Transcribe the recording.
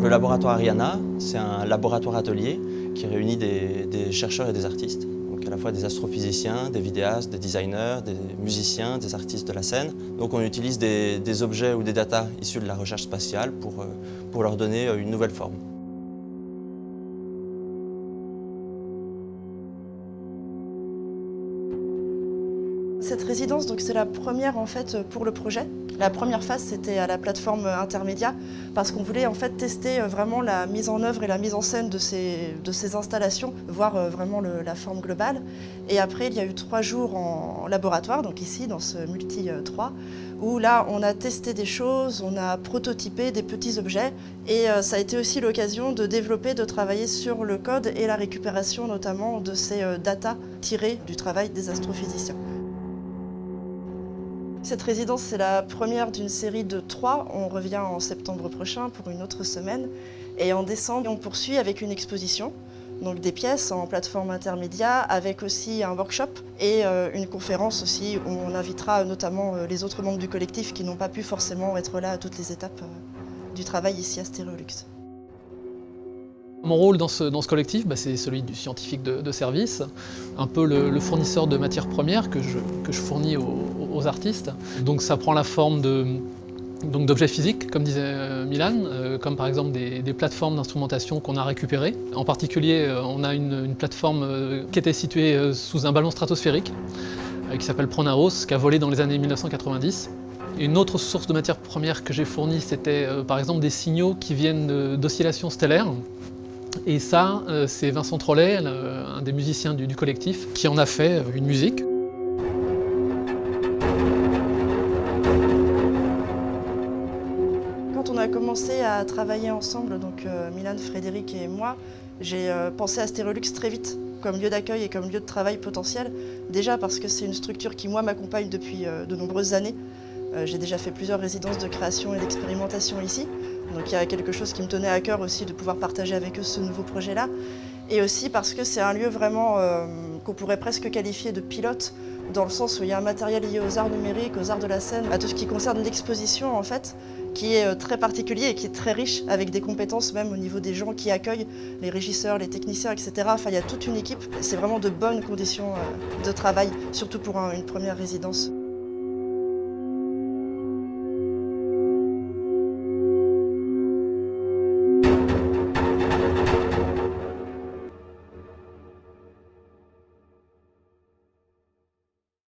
Le laboratoire Ariana, c'est un laboratoire atelier qui réunit des chercheurs et des artistes. Donc à la fois des astrophysiciens, des vidéastes, des designers, des musiciens, des artistes de la scène. Donc on utilise des objets ou des datas issus de la recherche spatiale pour leur donner une nouvelle forme. Cette résidence, c'est la première en fait pour le projet. La première phase, c'était à la plateforme Intermédia parce qu'on voulait en fait tester vraiment la mise en œuvre et la mise en scène de ces installations, voir vraiment la forme globale. Et après, il y a eu 3 jours en laboratoire, donc ici dans ce Multi 3, où là on a testé des choses, on a prototypé des petits objets et ça a été aussi l'occasion de développer, de travailler sur le code et la récupération notamment de ces datas tirées du travail des astrophysiciens. Cette résidence, c'est la première d'une série de 3. On revient en septembre prochain pour une autre semaine. Et en décembre, on poursuit avec une exposition, donc des pièces en plateforme Intermédia, avec aussi un workshop et une conférence aussi où on invitera notamment les autres membres du collectif qui n'ont pas pu forcément être là à toutes les étapes du travail ici à Stéréolux. Mon rôle dans ce collectif, c'est celui du scientifique de service, un peu le fournisseur de matières premières que je fournis aux artistes. Donc ça prend la forme d'objets physiques, comme disait Milan, comme par exemple des plateformes d'instrumentation qu'on a récupérées. En particulier, on a une plateforme qui était située sous un ballon stratosphérique, qui s'appelle Pronaos, qui a volé dans les années 1990. Une autre source de matières premières que j'ai fournie, c'était par exemple des signaux qui viennent d'oscillations stellaires. Et ça, c'est Vincent Trollet, un des musiciens du collectif, qui en a fait une musique. Quand on a commencé à travailler ensemble, donc Milan, Frédéric et moi, j'ai pensé à Stéréolux très vite comme lieu d'accueil et comme lieu de travail potentiel. Déjà parce que c'est une structure qui, moi, m'accompagne depuis de nombreuses années. J'ai déjà fait plusieurs résidences de création et d'expérimentation ici. Donc il y a quelque chose qui me tenait à cœur aussi de pouvoir partager avec eux ce nouveau projet-là. Et aussi parce que c'est un lieu vraiment qu'on pourrait presque qualifier de pilote, dans le sens où il y a un matériel lié aux arts numériques, aux arts de la scène, à tout ce qui concerne l'exposition en fait, qui est très particulier et qui est très riche, avec des compétences même au niveau des gens qui accueillent, les régisseurs, les techniciens, etc. Enfin, il y a toute une équipe. C'est vraiment de bonnes conditions de travail, surtout pour une première résidence.